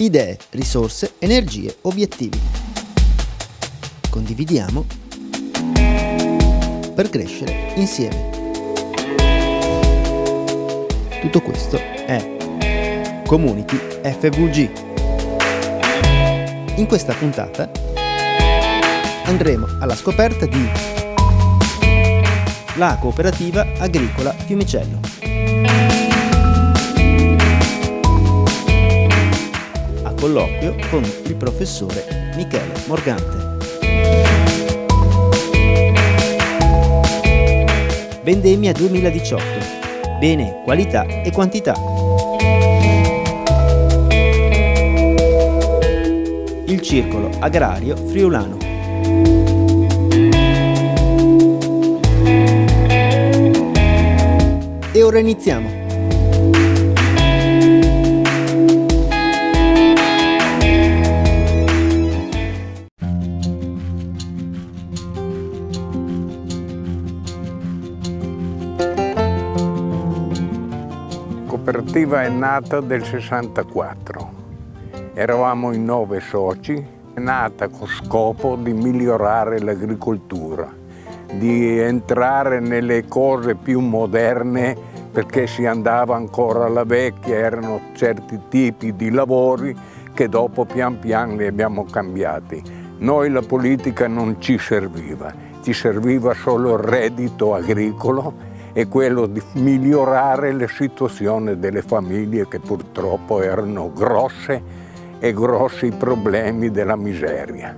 Idee, risorse, energie, obiettivi. Condividiamo per crescere insieme. Tutto questo è Community FVG. In questa puntata andremo alla scoperta di la cooperativa agricola Fiumicello. A colloquio con il professore Michele Morgante. Vendemmia 2018. Bene, qualità e quantità. Il Circolo Agrario Friulano. E ora iniziamo. La cooperativa è nata nel 64. Eravamo in 9 soci, è nata con scopo di migliorare l'agricoltura, di entrare nelle cose più moderne perché si andava ancora alla vecchia, erano certi tipi di lavori che dopo pian piano li abbiamo cambiati. Noi la politica non ci serviva solo il reddito agricolo e quello di migliorare la situazione delle famiglie che purtroppo erano grossi i problemi della miseria.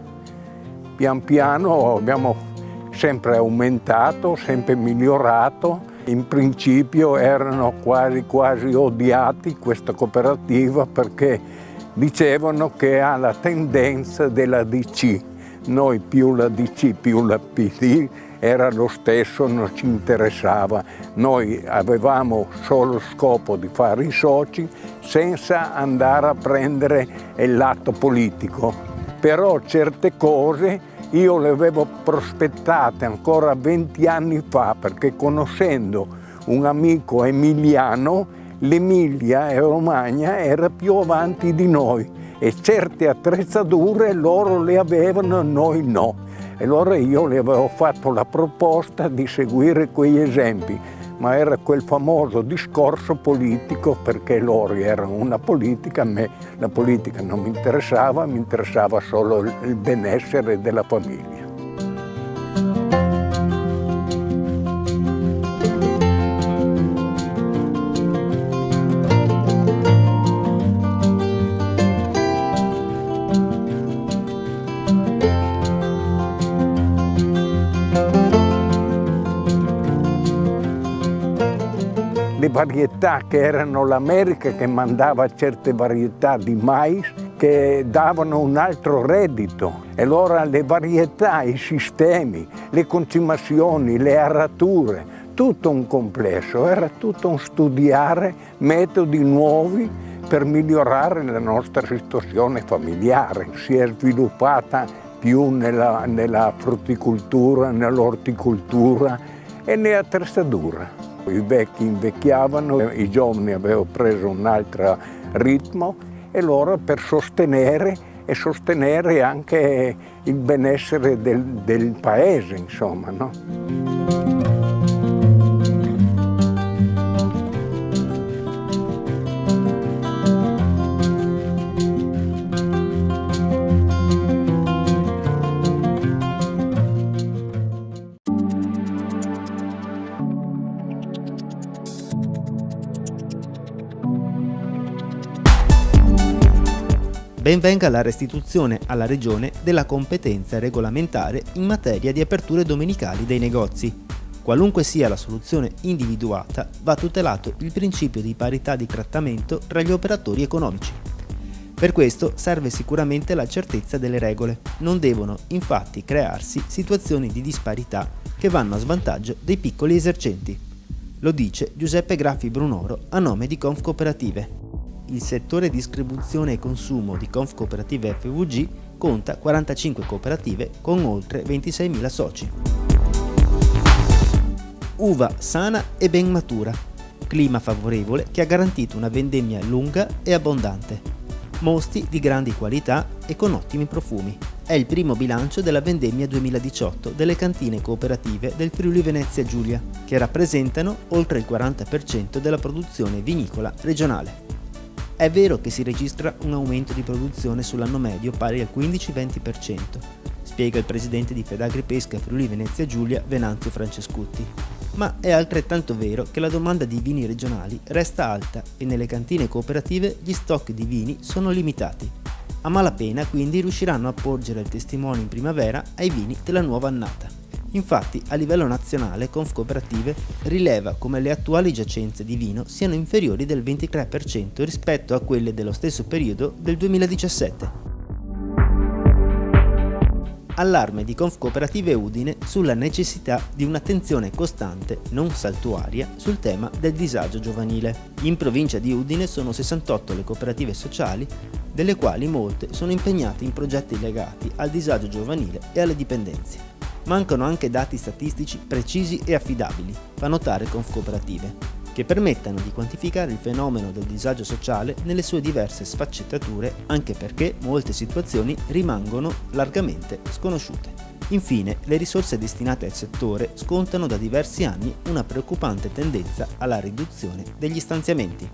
Pian piano abbiamo sempre aumentato, sempre migliorato. In principio erano quasi odiati questa cooperativa perché dicevano che ha la tendenza della DC. Noi più la DC più la PD era lo stesso, non ci interessava. Noi avevamo solo scopo di fare i soci senza andare a prendere il lato politico. Però certe cose io le avevo prospettate ancora 20 anni fa perché conoscendo un amico emiliano, l'Emilia e Romagna era più avanti di noi e certe attrezzature loro le avevano e noi no. E allora io le avevo fatto la proposta di seguire quegli esempi, ma era quel famoso discorso politico perché loro erano una politica, a me la politica non mi interessava solo il benessere della famiglia. Le varietà che erano l'America che mandava certe varietà di mais che davano un altro reddito. E allora le varietà, i sistemi, le concimazioni, le arature, tutto un complesso, era tutto un studiare metodi nuovi per migliorare la nostra situazione familiare. Si è sviluppata più nella frutticoltura, nell'orticoltura e nell'attrezzatura. I vecchi invecchiavano, i giovani avevano preso un altro ritmo e loro per sostenere anche il benessere del paese, insomma, no? Ben venga la restituzione alla Regione della competenza regolamentare in materia di aperture domenicali dei negozi. Qualunque sia la soluzione individuata, va tutelato il principio di parità di trattamento tra gli operatori economici. Per questo serve sicuramente la certezza delle regole. Non devono infatti crearsi situazioni di disparità che vanno a svantaggio dei piccoli esercenti. Lo dice Giuseppe Graffi Brunoro a nome di Confcooperative. Il settore distribuzione e consumo di Confcooperative FVG conta 45 cooperative con oltre 26.000 soci. Uva sana e ben matura, clima favorevole che ha garantito una vendemmia lunga e abbondante. mosti di grandi qualità e con ottimi profumi. È il primo bilancio della vendemmia 2018 delle cantine cooperative del Friuli Venezia Giulia, che rappresentano oltre il 40% della produzione vinicola regionale. È vero che si registra un aumento di produzione sull'anno medio pari al 15-20%, spiega il presidente di Fedagripesca Friuli Venezia Giulia Venanzio Francescutti. Ma è altrettanto vero che la domanda di vini regionali resta alta e nelle cantine cooperative gli stock di vini sono limitati. A malapena quindi riusciranno a porgere il testimone in primavera ai vini della nuova annata. Infatti a livello nazionale Confcooperative rileva come le attuali giacenze di vino siano inferiori del 23% rispetto a quelle dello stesso periodo del 2017. Allarme di Confcooperative Udine sulla necessità di un'attenzione costante, non saltuaria, sul tema del disagio giovanile. In provincia di Udine sono 68 le cooperative sociali, delle quali molte sono impegnate in progetti legati al disagio giovanile e alle dipendenze. Mancano anche dati statistici precisi e affidabili, fa notare Confcooperative, che permettano di quantificare il fenomeno del disagio sociale nelle sue diverse sfaccettature, anche perché molte situazioni rimangono largamente sconosciute. Infine, le risorse destinate al settore scontano da diversi anni una preoccupante tendenza alla riduzione degli stanziamenti.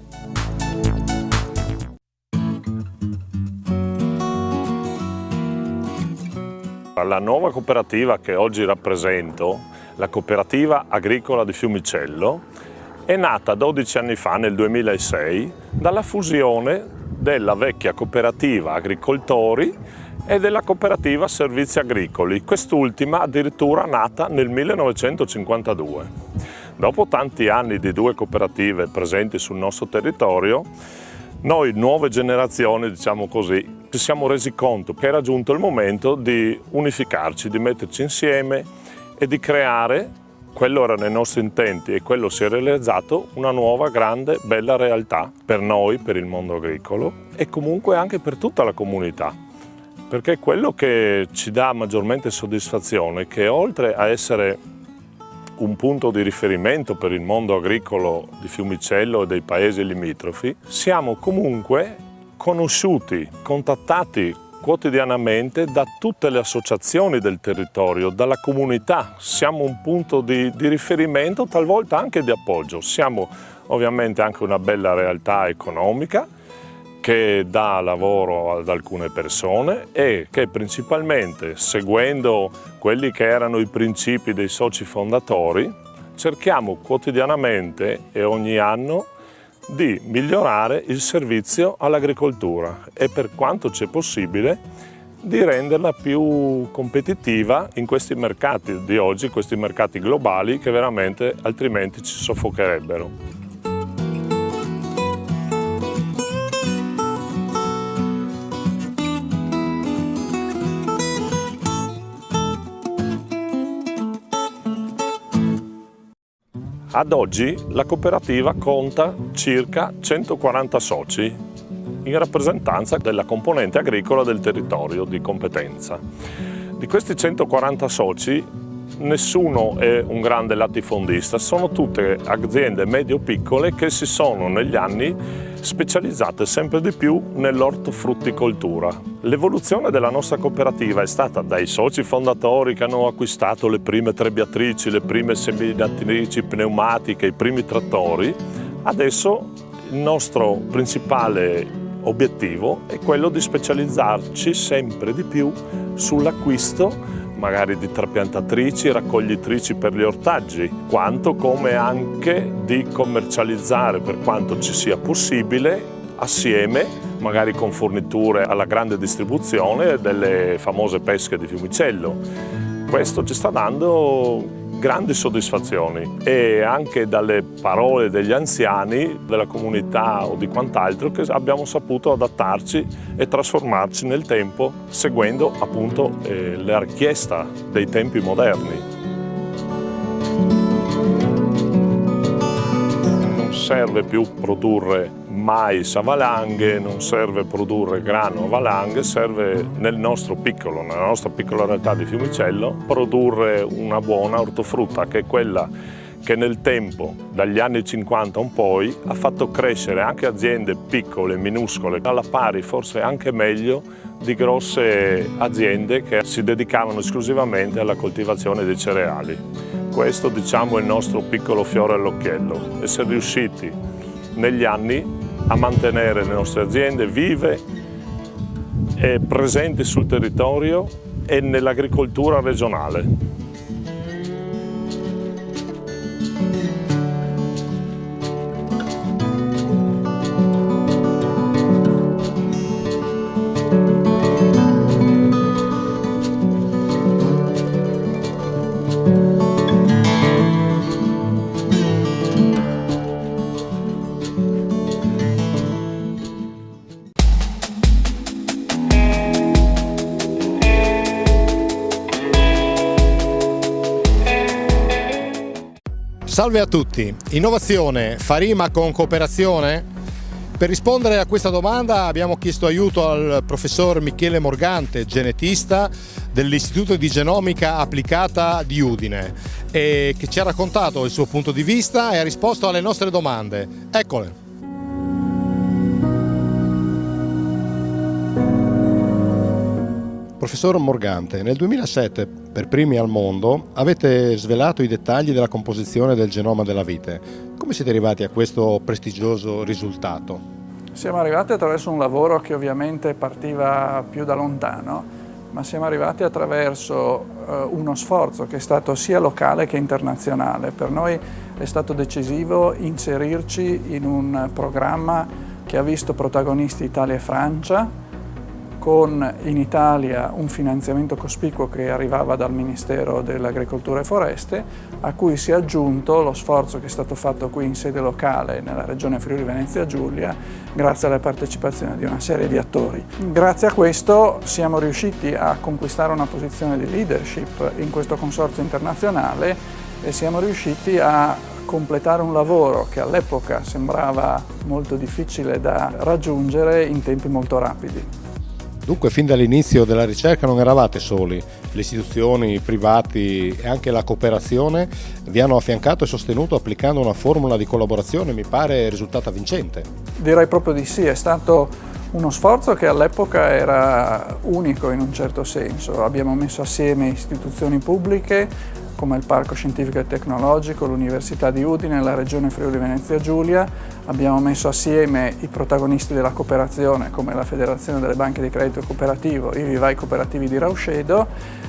La nuova cooperativa che oggi rappresento, la Cooperativa Agricola di Fiumicello, è nata 12 anni fa, nel 2006, dalla fusione della vecchia cooperativa Agricoltori e della cooperativa Servizi Agricoli, quest'ultima addirittura nata nel 1952. Dopo tanti anni di due cooperative presenti sul nostro territorio, noi, nuove generazioni, diciamo così, ci siamo resi conto che era giunto il momento di unificarci, di metterci insieme e di creare, quello erano i nostri intenti e quello si è realizzato, una nuova, grande, bella realtà per noi, per il mondo agricolo e comunque anche per tutta la comunità. Perché quello che ci dà maggiormente soddisfazione è che oltre a essere un punto di riferimento per il mondo agricolo di Fiumicello e dei paesi limitrofi, siamo comunque conosciuti, contattati quotidianamente da tutte le associazioni del territorio, dalla comunità. Siamo un punto di riferimento, talvolta anche di appoggio. Siamo ovviamente anche una bella realtà economica che dà lavoro ad alcune persone e che principalmente, seguendo quelli che erano i principi dei soci fondatori, cerchiamo quotidianamente e ogni anno di migliorare il servizio all'agricoltura e, per quanto c'è possibile, di renderla più competitiva in questi mercati di oggi, questi mercati globali che veramente altrimenti ci soffocherebbero. Ad oggi la cooperativa conta circa 140 soci in rappresentanza della componente agricola del territorio di competenza. Di questi 140 soci nessuno è un grande latifondista, sono tutte aziende medio-piccole che si sono negli anni specializzate sempre di più nell'ortofrutticoltura. L'evoluzione della nostra cooperativa è stata dai soci fondatori che hanno acquistato le prime trebbiatrici, le prime seminatrici pneumatiche, i primi trattori. Adesso il nostro principale obiettivo è quello di specializzarci sempre di più sull'acquisto magari di trapiantatrici, raccoglitrici per gli ortaggi, quanto come anche di commercializzare per quanto ci sia possibile assieme, magari con forniture alla grande distribuzione delle famose pesche di Fiumicello. Questo ci sta dando grandi soddisfazioni e anche dalle parole degli anziani della comunità o di quant'altro che abbiamo saputo adattarci e trasformarci nel tempo seguendo appunto la richiesta dei tempi moderni. Non serve più produrre mais a valanghe, non serve produrre grano a valanghe, serve nella nostra piccola realtà di Fiumicello produrre una buona ortofrutta che è quella che nel tempo, dagli anni 50 in poi, ha fatto crescere anche aziende piccole, minuscole, alla pari, forse anche meglio, di grosse aziende che si dedicavano esclusivamente alla coltivazione dei cereali. Questo, diciamo, è il nostro piccolo fiore all'occhiello. Essere riusciti negli anni a mantenere le nostre aziende vive e presenti sul territorio e nell'agricoltura regionale. Salve a tutti! Innovazione fa rima con cooperazione? Per rispondere a questa domanda abbiamo chiesto aiuto al professor Michele Morgante, genetista dell'Istituto di Genomica Applicata di Udine, e che ci ha raccontato il suo punto di vista e ha risposto alle nostre domande. Eccole! Professor Morgante, nel 2007, per primi al mondo, avete svelato i dettagli della composizione del genoma della vite. Come siete arrivati a questo prestigioso risultato? Siamo arrivati attraverso un lavoro che ovviamente partiva più da lontano, ma siamo arrivati attraverso uno sforzo che è stato sia locale che internazionale. Per noi è stato decisivo inserirci in un programma che ha visto protagonisti Italia e Francia, con in Italia un finanziamento cospicuo che arrivava dal Ministero dell'Agricoltura e Foreste, a cui si è aggiunto lo sforzo che è stato fatto qui in sede locale nella regione Friuli Venezia Giulia, grazie alla partecipazione di una serie di attori. Grazie a questo siamo riusciti a conquistare una posizione di leadership in questo consorzio internazionale e siamo riusciti a completare un lavoro che all'epoca sembrava molto difficile da raggiungere in tempi molto rapidi. Dunque, fin dall'inizio della ricerca non eravate soli, le istituzioni, i privati e anche la cooperazione vi hanno affiancato e sostenuto applicando una formula di collaborazione, mi pare, risultata vincente. Direi proprio di sì, è stato uno sforzo che all'epoca era unico in un certo senso. Abbiamo messo assieme istituzioni pubbliche come il Parco Scientifico e Tecnologico, l'Università di Udine, la Regione Friuli Venezia Giulia, abbiamo messo assieme i protagonisti della cooperazione come la Federazione delle Banche di Credito Cooperativo, i Vivai Cooperativi di Rauscedo,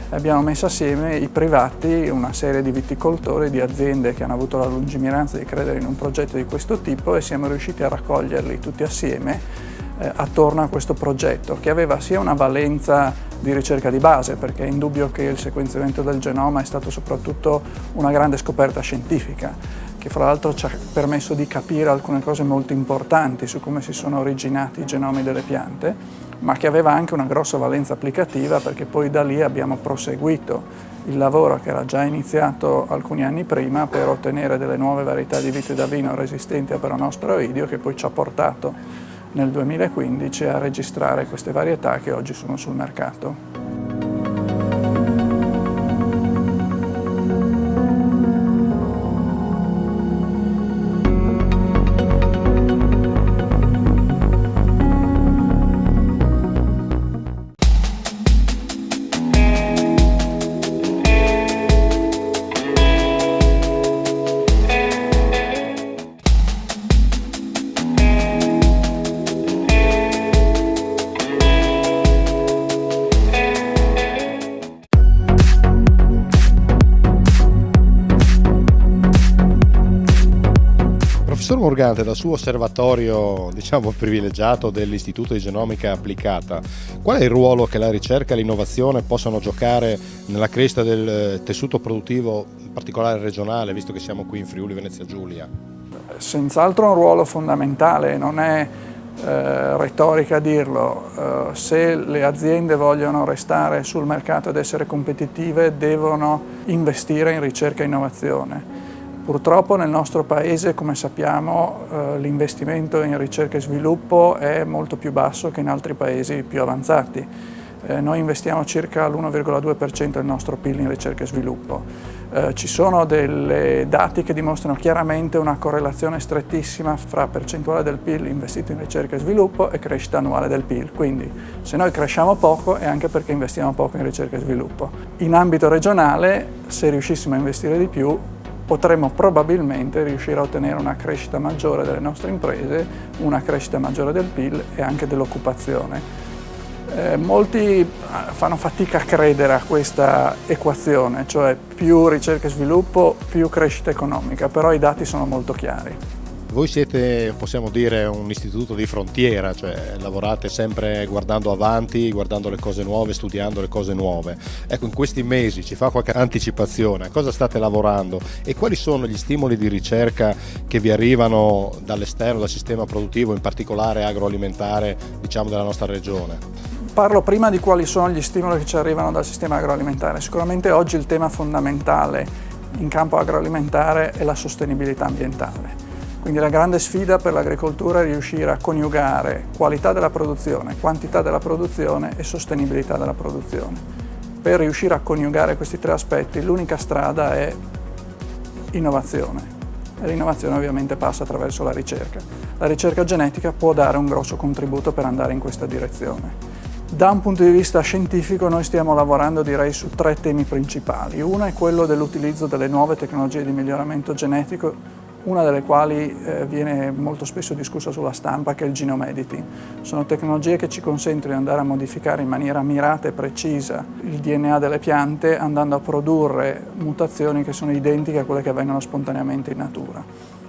abbiamo messo assieme i privati, una serie di viticoltori, di aziende che hanno avuto la lungimiranza di credere in un progetto di questo tipo e siamo riusciti a raccoglierli tutti assieme attorno a questo progetto, che aveva sia una valenza di ricerca di base, perché è indubbio che il sequenziamento del genoma è stato soprattutto una grande scoperta scientifica, che fra l'altro ci ha permesso di capire alcune cose molto importanti su come si sono originati i genomi delle piante, ma che aveva anche una grossa valenza applicativa, perché poi da lì abbiamo proseguito il lavoro che era già iniziato alcuni anni prima per ottenere delle nuove varietà di vite da vino resistenti a Peronospora oidio, che poi ci ha portato nel 2015 a registrare queste varietà che oggi sono sul mercato. Professor Morgante, dal suo osservatorio, privilegiato dell'Istituto di Genomica Applicata, qual è il ruolo che la ricerca e l'innovazione possono giocare nella crescita del tessuto produttivo, in particolare regionale, visto che siamo qui in Friuli Venezia Giulia? Senz'altro un ruolo fondamentale, non è retorica dirlo. Se le aziende vogliono restare sul mercato ed essere competitive, devono investire in ricerca e innovazione. Purtroppo nel nostro Paese, come sappiamo, l'investimento in ricerca e sviluppo è molto più basso che in altri Paesi più avanzati. Noi investiamo circa l'1,2% del nostro PIL in ricerca e sviluppo. Ci sono dei dati che dimostrano chiaramente una correlazione strettissima fra percentuale del PIL investito in ricerca e sviluppo e crescita annuale del PIL. Quindi se noi cresciamo poco è anche perché investiamo poco in ricerca e sviluppo. In ambito regionale, se riuscissimo a investire di più, potremmo probabilmente riuscire a ottenere una crescita maggiore delle nostre imprese, una crescita maggiore del PIL e anche dell'occupazione. Molti fanno fatica a credere a questa equazione, cioè più ricerca e sviluppo, più crescita economica, però i dati sono molto chiari. Voi siete, possiamo dire, un istituto di frontiera, cioè lavorate sempre guardando avanti, guardando le cose nuove, studiando le cose nuove. Ecco, in questi mesi ci fa qualche anticipazione, a cosa state lavorando e quali sono gli stimoli di ricerca che vi arrivano dall'esterno, dal sistema produttivo, in particolare agroalimentare, diciamo, della nostra regione? Parlo prima di quali sono gli stimoli che ci arrivano dal sistema agroalimentare. Sicuramente oggi il tema fondamentale in campo agroalimentare è la sostenibilità ambientale. Quindi la grande sfida per l'agricoltura è riuscire a coniugare qualità della produzione, quantità della produzione e sostenibilità della produzione. Per riuscire a coniugare questi tre aspetti l'unica strada è innovazione. E l'innovazione ovviamente passa attraverso la ricerca. La ricerca genetica può dare un grosso contributo per andare in questa direzione. Da un punto di vista scientifico noi stiamo lavorando direi su tre temi principali. Uno è quello dell'utilizzo delle nuove tecnologie di miglioramento genetico, una delle quali viene molto spesso discussa sulla stampa, che è il genome editing. Sono tecnologie che ci consentono di andare a modificare in maniera mirata e precisa il DNA delle piante, andando a produrre mutazioni che sono identiche a quelle che avvengono spontaneamente in natura.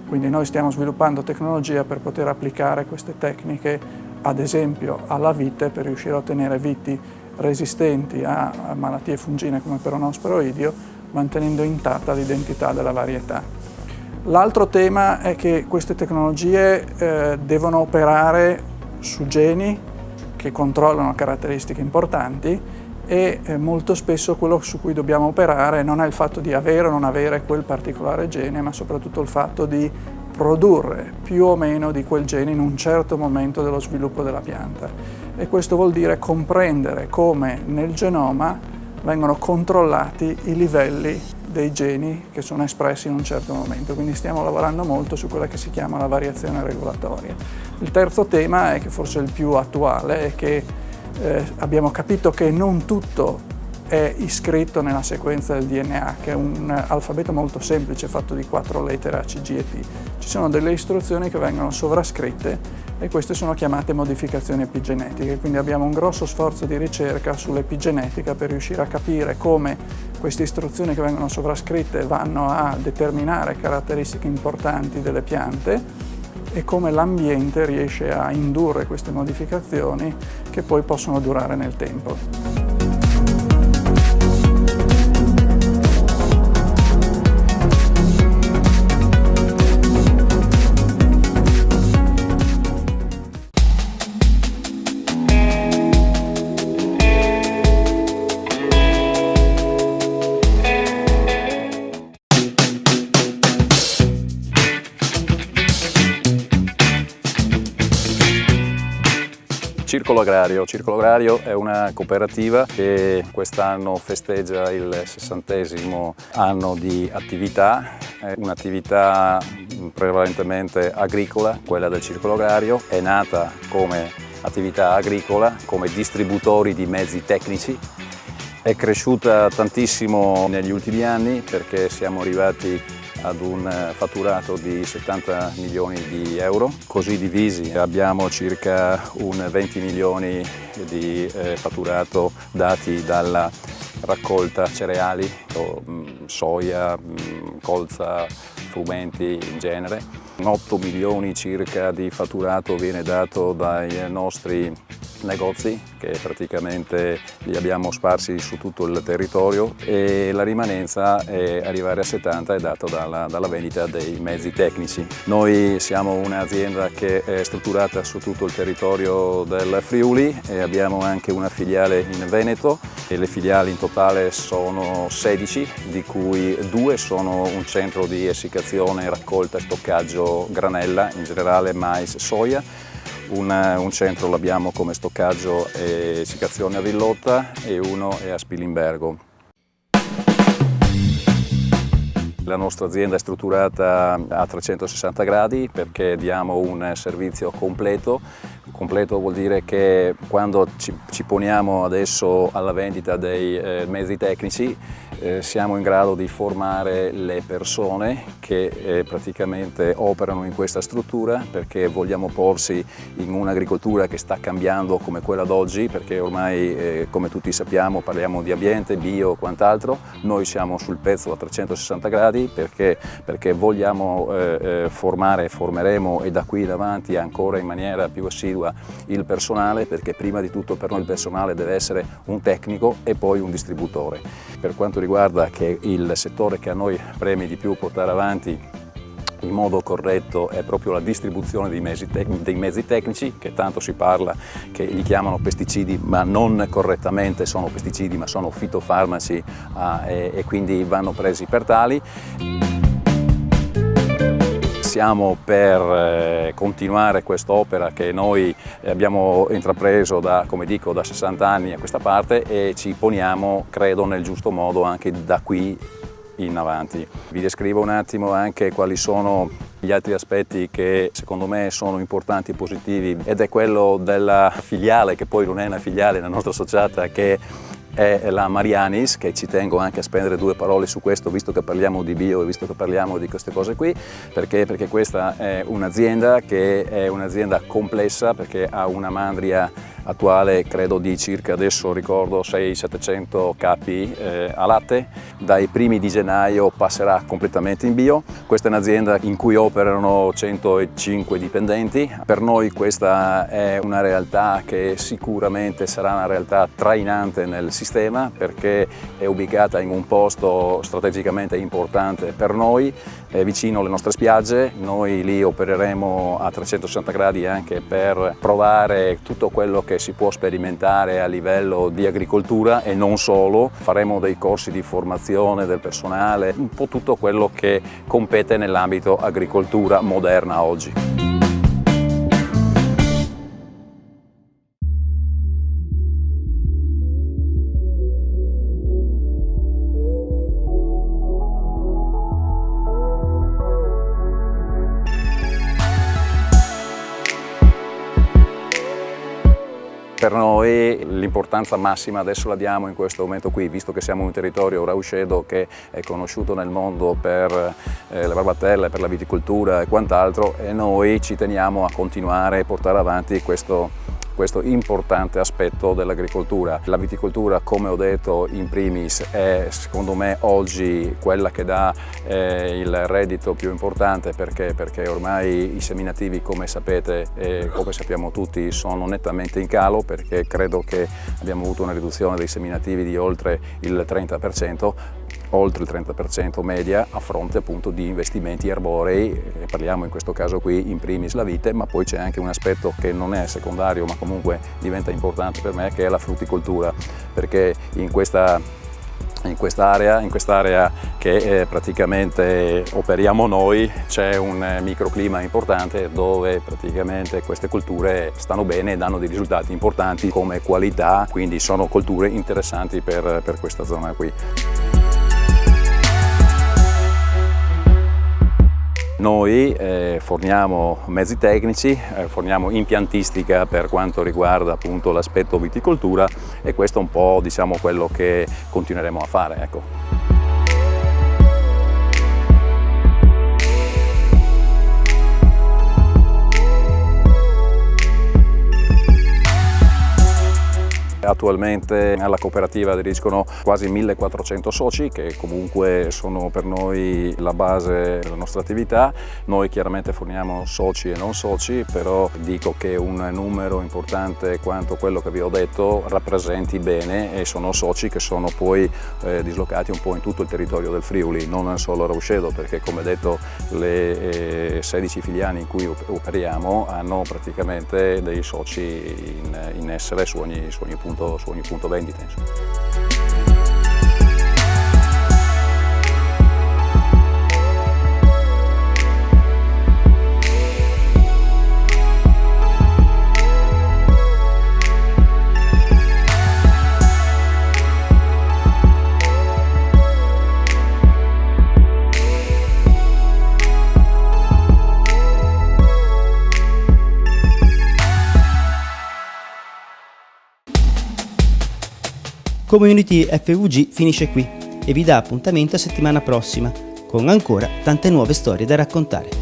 Quindi noi stiamo sviluppando tecnologia per poter applicare queste tecniche ad esempio alla vite, per riuscire a ottenere viti resistenti a malattie fungine come peronosporoidio, mantenendo intatta l'identità della varietà. L'altro tema è che queste tecnologie devono operare su geni che controllano caratteristiche importanti e molto spesso quello su cui dobbiamo operare non è il fatto di avere o non avere quel particolare gene, ma soprattutto il fatto di produrre più o meno di quel gene in un certo momento dello sviluppo della pianta. E questo vuol dire comprendere come nel genoma vengono controllati i livelli dei geni che sono espressi in un certo momento. Quindi stiamo lavorando molto su quella che si chiama la variazione regolatoria. Il terzo tema, che forse è il più attuale, è che abbiamo capito che non tutto è iscritto nella sequenza del DNA, che è un alfabeto molto semplice fatto di 4 lettere A, C, G e T. Ci sono delle istruzioni che vengono sovrascritte e queste sono chiamate modificazioni epigenetiche. Quindi abbiamo un grosso sforzo di ricerca sull'epigenetica per riuscire a capire come queste istruzioni che vengono sovrascritte vanno a determinare caratteristiche importanti delle piante e come l'ambiente riesce a indurre queste modificazioni che poi possono durare nel tempo. Circolo Agrario è una cooperativa che quest'anno festeggia il 60° anno di attività, è un'attività prevalentemente agricola, quella del Circolo Agrario, è nata come attività agricola, come distributori di mezzi tecnici, è cresciuta tantissimo negli ultimi anni perché siamo arrivati ad un fatturato di 70 milioni di euro, così divisi abbiamo circa un 20 milioni di fatturato dati dalla raccolta cereali, soia, colza, frumenti in genere. 8 milioni circa di fatturato viene dato dai nostri negozi che praticamente li abbiamo sparsi su tutto il territorio e la rimanenza è arrivare a 70 è dato dalla vendita dei mezzi tecnici. Noi siamo un'azienda che è strutturata su tutto il territorio del Friuli e abbiamo anche una filiale in Veneto e le filiali in totale sono 16, di cui 2 sono un centro di essiccazione, raccolta e stoccaggio granella, in generale mais e soia. Un centro l'abbiamo come stoccaggio e essiccazione a Villotta e uno è a Spilimbergo. La nostra azienda è strutturata a 360 gradi perché diamo un servizio completo. Completo vuol dire che quando ci poniamo adesso alla vendita dei mezzi tecnici siamo in grado di formare le persone che praticamente operano in questa struttura, perché vogliamo porsi in un'agricoltura che sta cambiando come quella d'oggi, perché ormai come tutti sappiamo parliamo di ambiente, bio e quant'altro. Noi siamo sul pezzo a 360 gradi perché vogliamo formare, formeremo e da qui in avanti ancora in maniera più assidua il personale, perché prima di tutto per noi il personale deve essere un tecnico e poi un distributore. Per quanto riguarda che il settore che a noi preme di più portare avanti in modo corretto è proprio la distribuzione dei mezzi tecnici, che tanto si parla che li chiamano pesticidi, ma non correttamente sono pesticidi, ma sono fitofarmaci e quindi vanno presi per tali. Siamo per continuare quest'opera che noi abbiamo intrapreso da 60 anni a questa parte e ci poniamo, credo, nel giusto modo anche da qui in avanti. Vi descrivo un attimo anche quali sono gli altri aspetti che secondo me sono importanti e positivi, ed è quello della filiale, che poi non è una filiale, è una nostra associata, che è la Marianis, che ci tengo anche a spendere due parole su questo, visto che parliamo di bio e visto che parliamo di queste cose qui, perché questa è un'azienda che è un'azienda complessa, perché ha una mandria attuale credo di circa, adesso ricordo, 600-700 capi a latte. Dai primi di gennaio passerà completamente in bio. Questa è un'azienda in cui operano 105 dipendenti. Per noi questa è una realtà che sicuramente sarà una realtà trainante nel sistema, perché è ubicata in un posto strategicamente importante per noi, è vicino alle nostre spiagge. Noi lì opereremo a 360 gradi anche per provare tutto quello che si può sperimentare a livello di agricoltura e non solo. Faremo dei corsi di formazione del personale, un po' tutto quello che compete nell'ambito agricoltura moderna oggi. Per noi l'importanza massima adesso la diamo in questo momento qui, visto che siamo in un territorio Rauscedo che è conosciuto nel mondo per le barbatelle, per la viticoltura e quant'altro, e noi ci teniamo a continuare a portare avanti questo importante aspetto dell'agricoltura. La viticoltura, come ho detto in primis, è secondo me oggi quella che dà il reddito più importante, perché ormai i seminativi, come sapete e come sappiamo tutti, sono nettamente in calo, perché credo che abbiamo avuto una riduzione dei seminativi di oltre il 30%, oltre il 30% media, a fronte appunto di investimenti arborei. Parliamo in questo caso qui in primis la vite, ma poi c'è anche un aspetto che non è secondario ma comunque diventa importante per me, che è la frutticoltura, perché in quest'area che praticamente operiamo noi c'è un microclima importante dove praticamente queste colture stanno bene e danno dei risultati importanti come qualità, quindi sono colture interessanti per questa zona qui. Noi forniamo mezzi tecnici, forniamo impiantistica per quanto riguarda appunto l'aspetto viticoltura, e questo è un po', diciamo, quello che continueremo a fare, ecco. Attualmente alla cooperativa aderiscono quasi 1400 soci, che comunque sono per noi la base della nostra attività. Noi chiaramente forniamo soci e non soci, però dico che un numero importante quanto quello che vi ho detto rappresenti bene, e sono soci che sono poi dislocati un po' in tutto il territorio del Friuli, non solo a Rauscedo, perché come detto le 16 filiali in cui operiamo hanno praticamente dei soci in essere su ogni punto vendita. Insomma. Community FVG finisce qui e vi dà appuntamento a settimana prossima, con ancora tante nuove storie da raccontare.